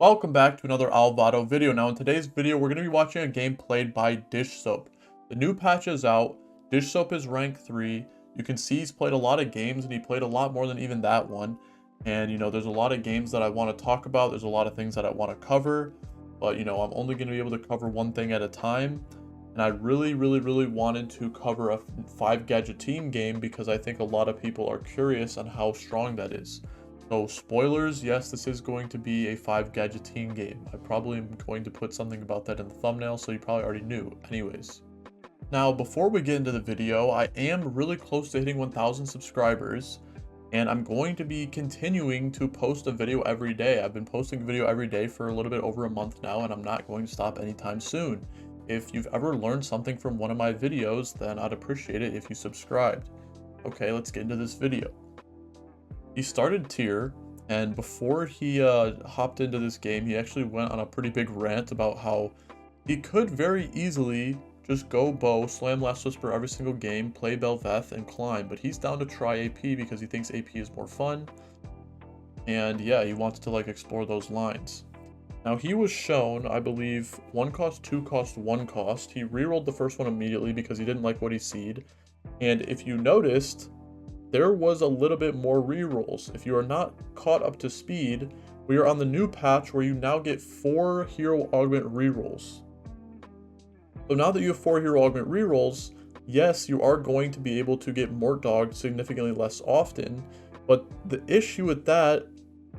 Welcome back to another Alvado video. Now in today's video, we're going to be watching a game played by Dish Soap. The new patch is out. Dish Soap is rank 3. You can see he's played a lot of games and he played a lot more than even that one. And there's a lot of games that I want to talk about. There's a lot of things that I want to cover. But I'm only going to be able to cover one thing at a time. And I really wanted to cover a 5 Gadgeteen game because I think a lot of people are curious on how strong that is. So spoilers, yes, this is going to be a 5 Gadgeteen game. I probably am going to put something about that in the thumbnail, so you probably already knew. Anyways. Now, before we get into the video, I am really close to hitting 1,000 subscribers, and I'm going to be continuing to post a video every day. I've been posting a video every day for a little bit over a month now, and I'm not going to stop anytime soon. If you've ever learned something from one of my videos, then I'd appreciate it if you subscribed. Okay, let's get into this video. He started tier, and before he hopped into this game, he actually went on a pretty big rant about how he could very easily just go bow, slam Last Whisper every single game, play Bel'Veth, and climb, but he's down to try AP because he thinks AP is more fun, and yeah, he wants to explore those lines. Now he was shown, I believe, 1 cost, 2 cost, 1 cost. He rerolled the first one immediately because he didn't like what he seed, and if you noticed, there was a little bit more rerolls. If you are not caught up to speed, we are on the new patch where you now get 4 hero augment rerolls. So now that you have 4 hero augment rerolls, yes, you are going to be able to get Mort Dogged significantly less often, but the issue with that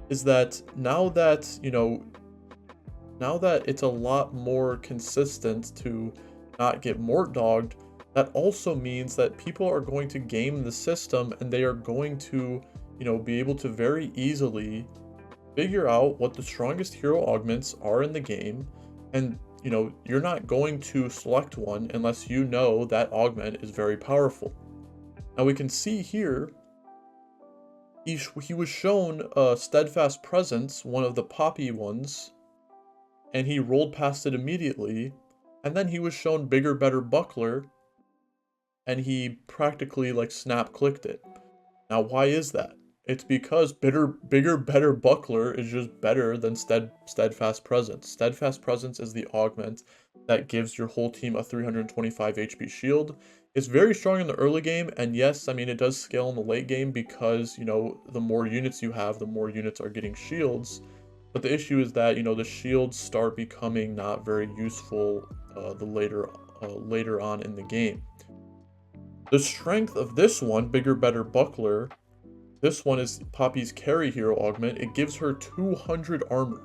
is that now that it's a lot more consistent to not get Mort Dogged, that also means that people are going to game the system and they are going to, be able to very easily figure out what the strongest hero augments are in the game. And, you're not going to select one unless you know that augment is very powerful. Now we can see here, he was shown Steadfast Presence, one of the poppy ones, and he rolled past it immediately. And then he was shown Bigger, Better Buckler, and he practically snap clicked it. Now why is that? It's because Bigger, Better Buckler is just better than Steadfast Presence. Steadfast Presence is the augment that gives your whole team a 325 HP shield. It's very strong in the early game, and yes, it does scale in the late game because, the more units you have, the more units are getting shields. But the issue is that, the shields start becoming not very useful the later on in the game. The strength of this one, Bigger, Better Buckler, this one is Poppy's carry hero augment. It gives her 200 armor.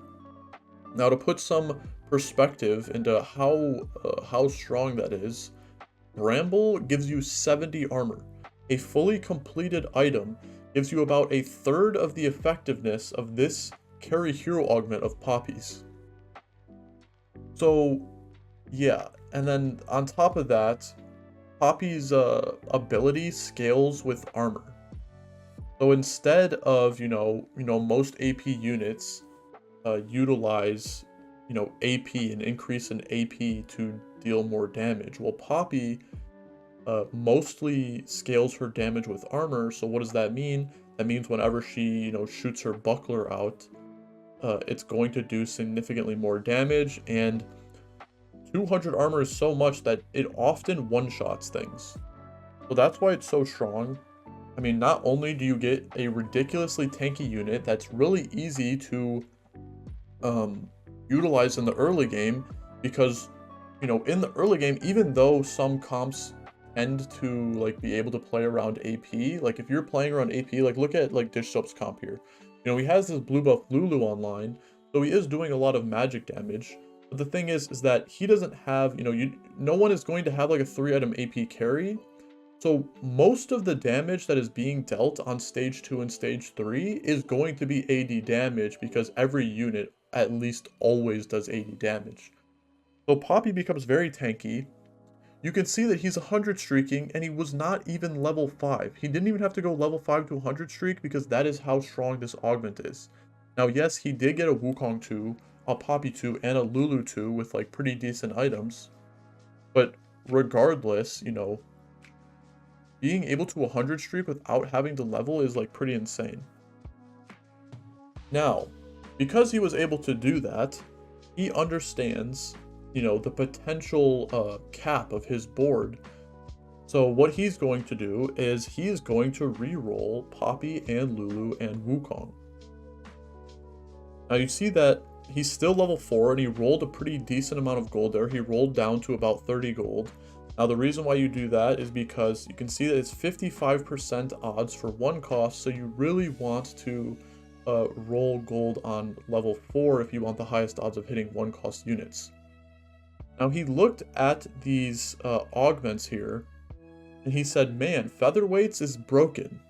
Now to put some perspective into how strong that is, Bramble gives you 70 armor. A fully completed item gives you about a third of the effectiveness of this carry hero augment of Poppy's. So yeah, and then on top of that, Poppy's ability scales with armor. So instead of, most AP units utilize, AP, an increase in AP to deal more damage. Well, Poppy mostly scales her damage with armor. So what does that mean? That means whenever she, shoots her buckler out, it's going to do significantly more damage, and 200 armor is so much that it often one-shots things. So that's why it's so strong. Not only do you get a ridiculously tanky unit that's really easy to utilize in the early game, because, in the early game, even though some comps tend to, be able to play around AP, if you're playing around AP, look at, Dish Soap's comp here. He has this blue buff Lulu online, so he is doing a lot of magic damage. But the thing is that he doesn't have, no one is going to have a 3-item AP carry. So most of the damage that is being dealt on stage 2 and stage 3 is going to be AD damage because every unit at least always does AD damage. So Poppy becomes very tanky. You can see that he's 100 streaking and he was not even level 5. He didn't even have to go level 5 to 100 streak because that is how strong this augment is. Now yes, he did get a Wukong 2, a Poppy 2, and a Lulu 2 with pretty decent items. But regardless, being able to 100 streak without having to level is pretty insane. Now, Because he was able to do that, he understands, you know, the potential cap of his board. So what he's going to do is he is going to re-roll Poppy and Lulu and Wukong. Now you see that he's still level 4 and he rolled a pretty decent amount of gold there. He rolled down to about 30 gold. Now the reason why you do that is because you can see that it's 55% odds for 1 cost, so you really want to roll gold on level 4 if you want the highest odds of hitting 1 cost units. Now he looked at these augments here, and he said, man, featherweights is broken.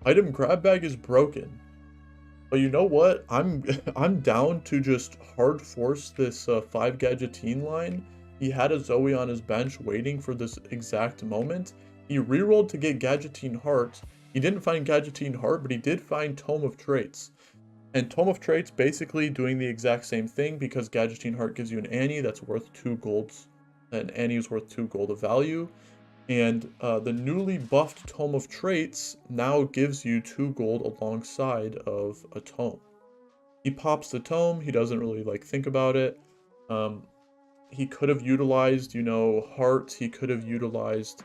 Item grab bag is broken. But you know what? I'm down to just hard force this 5 Gadgeteen line. He had a Zoe on his bench waiting for this exact moment. He rerolled to get Gadgeteen Heart. He didn't find Gadgeteen Heart, but he did find Tome of Traits. And Tome of Traits basically doing the exact same thing because Gadgeteen Heart gives you an Annie that's worth 2 golds. An Annie is worth 2 gold of value. And the newly buffed Tome of Traits now gives you 2 gold alongside of a tome. He pops the tome, he doesn't really like think about it. He could have utilized, you know, Heart, he could have utilized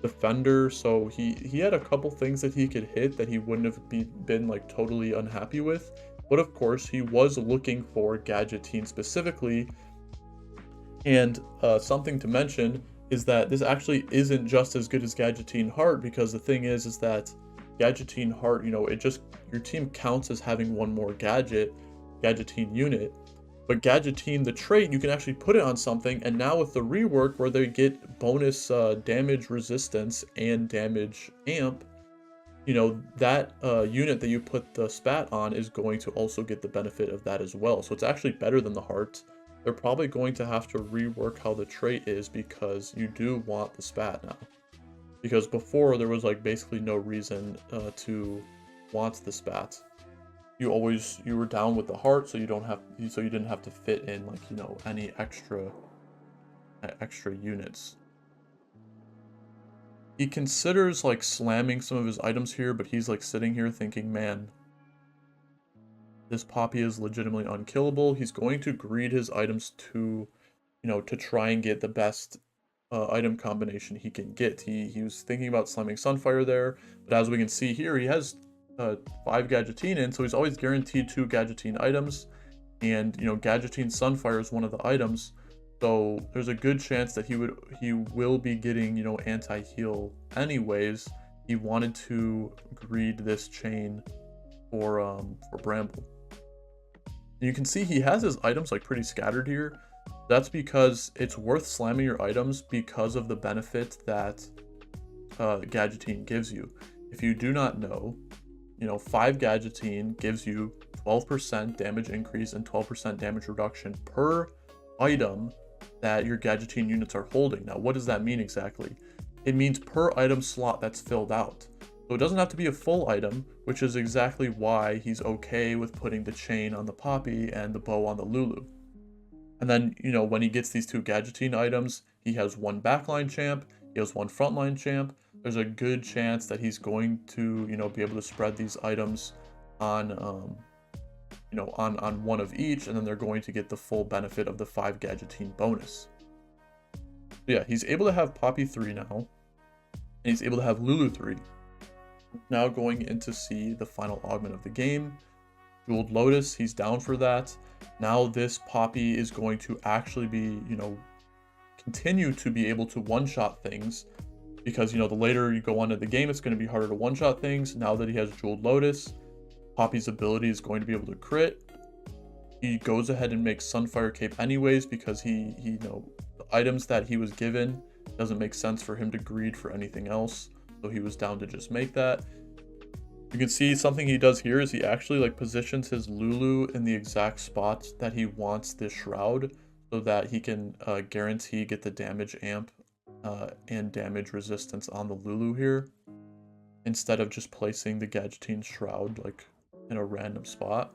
Defender, so he had a couple things that he could hit that he wouldn't have been like totally unhappy with. But of course, he was looking for Gadgeteen specifically. And something to mention is that this actually isn't just as good as Gadgeteen Heart, because the thing is that Gadgeteen Heart, you know, it just, your team counts as having 1 more Gadgeteen unit. But Gadgeteen, the trait, you can actually put it on something, and now with the rework where they get bonus damage resistance and damage amp, you know, that unit that you put the spat on is going to also get the benefit of that as well. So it's actually better than the Heart. They're probably going to have to rework how the trait is because you do want the spat now. Because before there was like basically no reason to want the spat. You were down with the Heart, so you didn't have to fit in like, you know, any extra units. He considers like slamming some of his items here, but he's like sitting here thinking, man, this Poppy is legitimately unkillable. He's going to greed his items to, you know, to try and get the best item combination he can get. He was thinking about slamming Sunfire there, but as we can see here, he has 5 Gadgeteen in, so he's always guaranteed 2 Gadgeteen items. And, you know, Gadgeteen Sunfire is one of the items, so there's a good chance that he will be getting, you know, anti-heal anyways. He wanted to greed this chain for Bramble. You can see he has his items like pretty scattered here. That's because it's worth slamming your items because of the benefit that Gadgeteen gives you. If you do not know, you know, 5 Gadgeteen gives you 12% damage increase and 12% damage reduction per item that your Gadgeteen units are holding. Now, what does that mean exactly? It means per item slot that's filled out. So it doesn't have to be a full item, which is exactly why he's okay with putting the chain on the Poppy and the bow on the Lulu. And then, you know, when he gets these 2 Gadgeteen items, he has 1 backline champ, he has 1 frontline champ. There's a good chance that he's going to, you know, be able to spread these items on, you know, on 1 of each, and then they're going to get the full benefit of the 5 Gadgeteen bonus. So yeah, he's able to have Poppy 3 now, and he's able to have Lulu 3. Now going in to see the final augment of the game, Jeweled Lotus, he's down for that. Now this Poppy is going to actually be, you know, continue to be able to one-shot things, because, you know, the later you go on to the game, it's going to be harder to one-shot things. Now that he has Jeweled Lotus, Poppy's ability is going to be able to crit. He goes ahead and makes Sunfire Cape anyways, because he you know, the items that he was given doesn't make sense for him to greed for anything else. So he was down to just make that. You can see something he does here is he actually like positions his Lulu in the exact spot that he wants this shroud, so that he can guarantee get the damage amp and damage resistance on the Lulu here, instead of just placing the Gadgeteen shroud like in a random spot.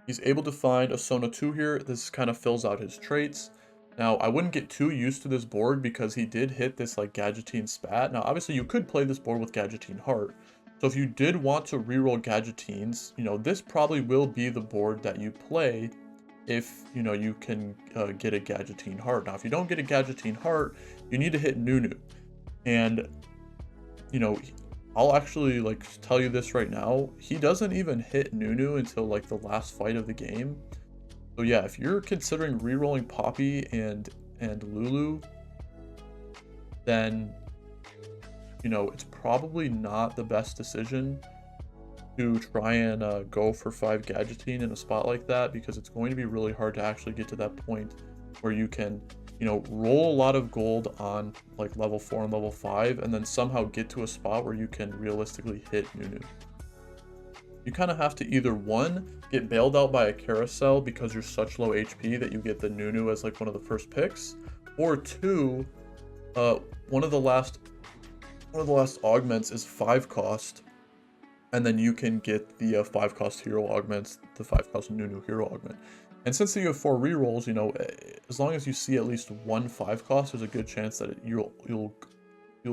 He's able to find a Sona 2 here. This kind of fills out his traits. Now, I wouldn't get too used to this board because he did hit this like Gadgeteen spat. Now, obviously you could play this board with Gadgeteen Heart, So if you did want to reroll Gadgeteens, this probably will be the board that you play if, you can get a Gadgeteen Heart. Now, if you don't get a Gadgeteen Heart, you need to hit Nunu. And, you know, I'll actually, like, tell you this right now. He doesn't even hit Nunu until, like, the last fight of the game. So, yeah, if you're considering rerolling Poppy and Lulu, then, it's probably not the best decision to try and go for 5 Gadgeteen in a spot like that, because it's going to be really hard to actually get to that point where you can, roll a lot of gold on like level 4 and level 5 and then somehow get to a spot where you can realistically hit Nunu. You kind of have to either, one, get bailed out by a carousel because you're such low HP that you get the Nunu as like one of the first picks, or two, one of the last augments is 5 cost, and then you can get the 5 cost hero augments, the 5 cost Nunu hero augment. And since you have 4 rerolls, as long as you see at least one 5 cost, there's a good chance that you'll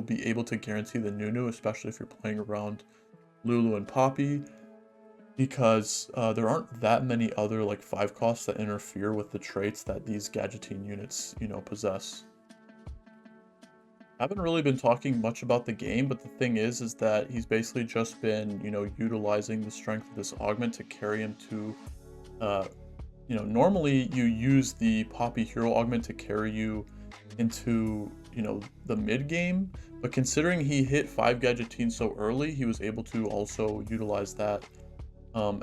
be able to guarantee the Nunu, especially if you're playing around Lulu and Poppy, because there aren't that many other like 5 costs that interfere with the traits that these Gadgeteen units, possess. I haven't really been talking much about the game, but the thing is that he's basically just been, utilizing the strength of this augment to carry him to, normally you use the Poppy hero augment to carry you into, the mid game, but considering he hit 5 Gadgeteen so early, he was able to also utilize that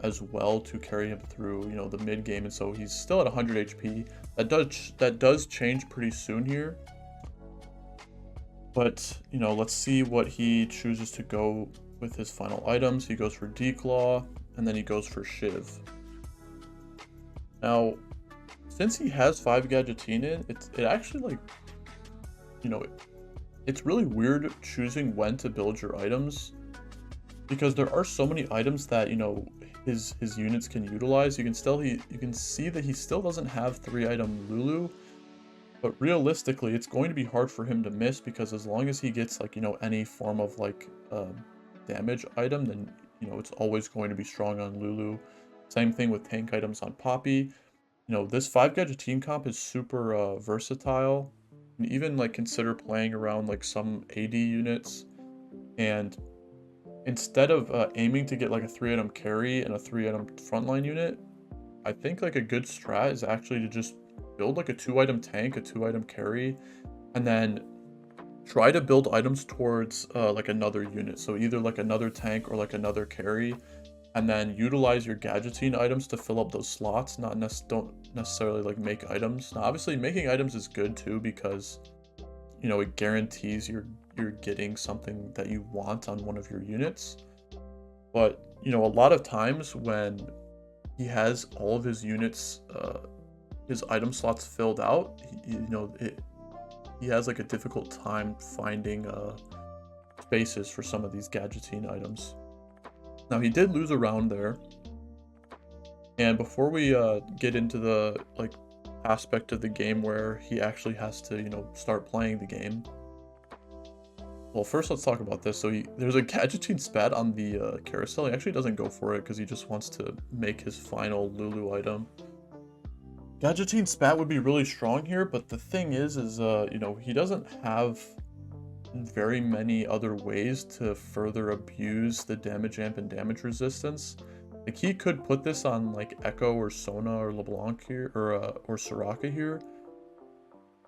as well to carry him through, the mid game, and so he's still at 100 HP. That does change pretty soon here. But, let's see what he chooses to go with his final items. He goes for Declaw, and then he goes for Shiv. Now, since he has 5 Gadgeteen in, it actually, like, it's really weird choosing when to build your items, because there are so many items that, his units can utilize. You can see that he still doesn't have 3-item Lulu. But realistically, it's going to be hard for him to miss, because as long as he gets, like, any form of, like, damage item, then, it's always going to be strong on Lulu. Same thing with tank items on Poppy. This 5 Gadgeteen comp is super versatile. And even, like, consider playing around, like, some AD units. And instead of aiming to get, like, a 3-item carry and a 3-item frontline unit, I think, like, a good strat is actually to just build like a 2-item tank, a 2-item carry, and then try to build items towards like another unit. So either like another tank or like another carry, and then utilize your Gadgeteen items to fill up those slots. Don't necessarily like make items. Now, obviously, making items is good too, because it guarantees you're getting something that you want on one of your units. But a lot of times when he has all of his units, his item slots filled out, he has like a difficult time finding spaces for some of these Gadgeteen items. Now, he did lose a round there, and before we get into the like aspect of the game where he actually has to start playing the game, well, first let's talk about this. So there's a Gadgeteen spat on the carousel. He actually doesn't go for it because he just wants to make his final Lulu item. Gadgeteen Spat would be really strong here, but the thing is he doesn't have very many other ways to further abuse the damage amp and damage resistance. Like, he could put this on like Echo or Sona or LeBlanc here, or Soraka here,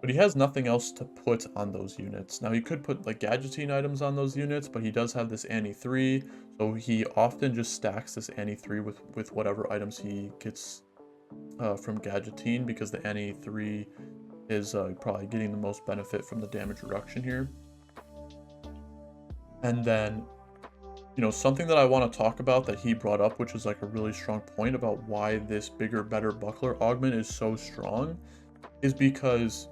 but he has nothing else to put on those units. Now, he could put like Gadgeteen items on those units, but he does have this Annie 3, so he often just stacks this Annie 3 with whatever items he gets from Gadgeteen, because the Annie 3 is probably getting the most benefit from the damage reduction here. And then, something that I want to talk about that he brought up, which is like a really strong point about why this bigger, better buckler augment is so strong, is because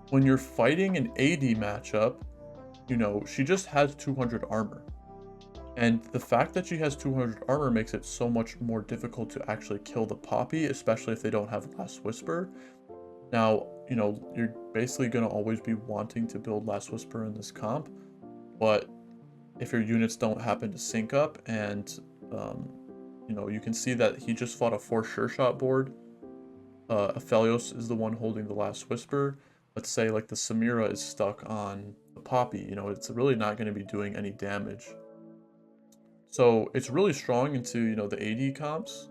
when you're fighting an AD matchup, she just has 200 armor. And the fact that she has 200 armor makes it so much more difficult to actually kill the Poppy, especially if they don't have Last Whisper. Now, you're basically going to always be wanting to build Last Whisper in this comp, but if your units don't happen to sync up. And you know, you can see that he just fought a 4 sure shot board. Aphelios is the one holding the Last Whisper. Let's say like the Samira is stuck on the Poppy, you know, it's really not going to be doing any damage. So it's really strong into, you know, the AD comps.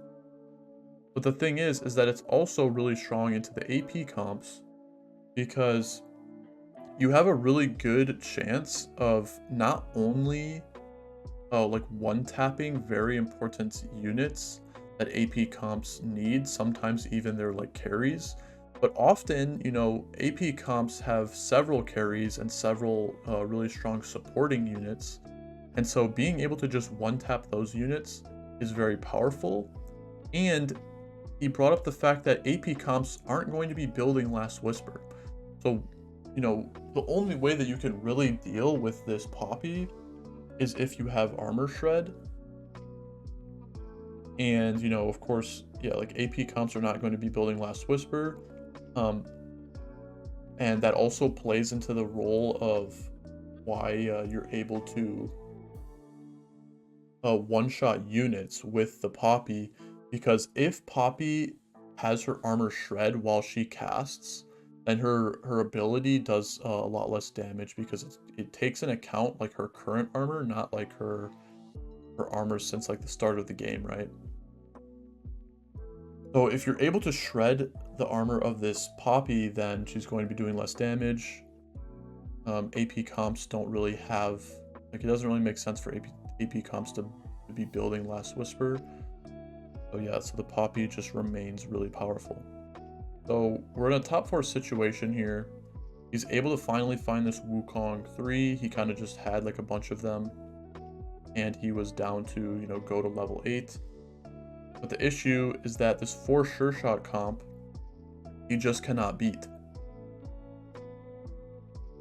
But the thing is that it's also really strong into the AP comps, because you have a really good chance of not only like one-tapping very important units that AP comps need, sometimes even they're like carries, but often, you know, AP comps have several carries and several really strong supporting units. And so being able to just one-tap those units is very powerful. And he brought up the fact that AP comps aren't going to be building Last Whisper. So, you know, the only way that you can really deal with this Poppy is if you have Armor Shred. And, you know, of course, yeah, like AP comps are not going to be building Last Whisper. And that also plays into the role of why you're able to one-shot units with the Poppy, because if Poppy has her Armor Shred while she casts, then her ability does a lot less damage, because it takes into account like her current armor, not like her armor since like the start of the game, right? So if you're able to shred the armor of this Poppy, then she's going to be doing less damage. AP comps don't really have, like, it doesn't really make sense for AP comps to be building Last Whisper. So yeah, so the Poppy just remains really powerful. So we're in a top 4 situation here. He's able to finally find this Wukong 3. He kind of just had like a bunch of them, and he was down to, you know, go to level 8. But the issue is that this 4 sure shot comp, he just cannot beat.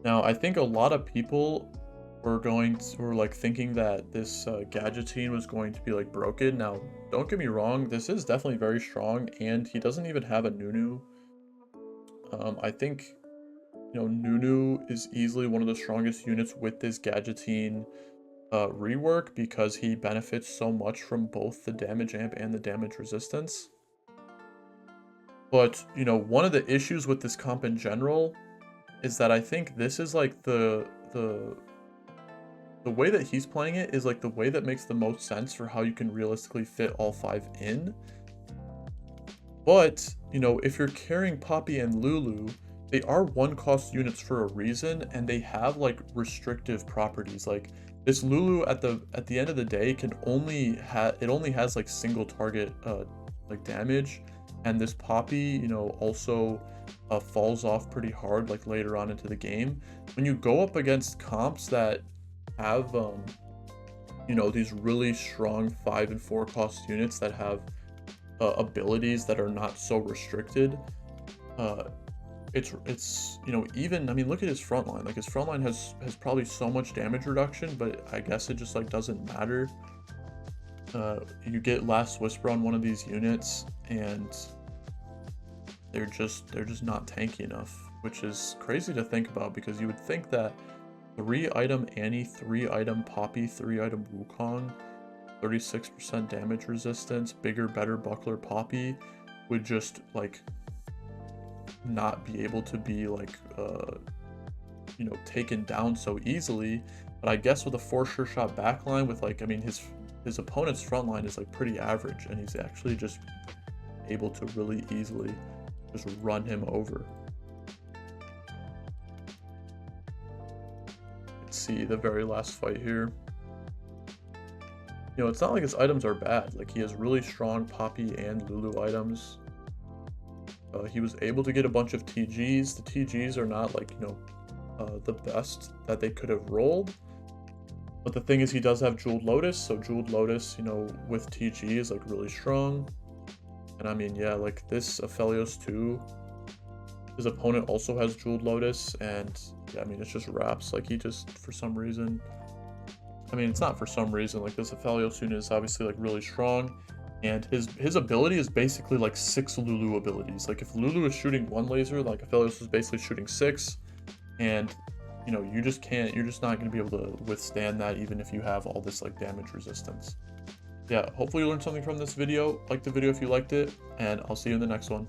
Now, I think a lot of people were like thinking that this Gadgeteen was going to be like broken. Now, don't get me wrong, this is definitely very strong, and he doesn't even have a Nunu. I think, you know, Nunu is easily one of the strongest units with this Gadgeteen rework, because he benefits so much from both the damage amp and the damage resistance. But, you know, one of the issues with this comp in general is that I think this is like the way that he's playing it is like the way that makes the most sense for how you can realistically fit all 5 in. But, you know, if you're carrying Poppy and Lulu, they are 1-cost units for a reason, and they have like restrictive properties. Like this Lulu at the end of the day can only has like single target like damage, and this Poppy, you know, also falls off pretty hard like later on into the game. When you go up against comps that have you know, these really strong 5 and 4 cost units that have abilities that are not so restricted, it's you know, even, I mean, look at his front line. Like his front line has probably so much damage reduction, but I guess it just like doesn't matter. You get Last Whisper on one of these units, and they're just not tanky enough, which is crazy to think about, because you would think that 3-item Annie, 3-item Poppy, 3-item Wukong, 36% damage resistance, bigger, better Buckler Poppy would just like not be able to be like you know, taken down so easily. But I guess with a 4 sure shot backline with like, I mean, his opponent's front line is like pretty average, and he's actually just able to really easily just run him over. Let's see the very last fight here. You know, it's not like his items are bad. Like, he has really strong Poppy and Lulu items. He was able to get a bunch of TGs. The TGs are not like, you know, the best that they could have rolled. But the thing is, he does have Jeweled Lotus. So Jeweled Lotus, you know, with TG is like really strong. And I mean, yeah, like this Aphelios too, his opponent also has Jeweled Lotus, and yeah, I mean, it's just wraps. Like, he just, for some reason, I mean, it's not for some reason, like this Aphelios unit is obviously like really strong, and his ability is basically like 6 Lulu abilities. Like if Lulu is shooting 1 laser, like Aphelios is basically shooting 6, and you know, you just can't, you're just not going to be able to withstand that even if you have all this like damage resistance. Yeah, hopefully you learned something from this video. Like the video if you liked it, and I'll see you in the next one.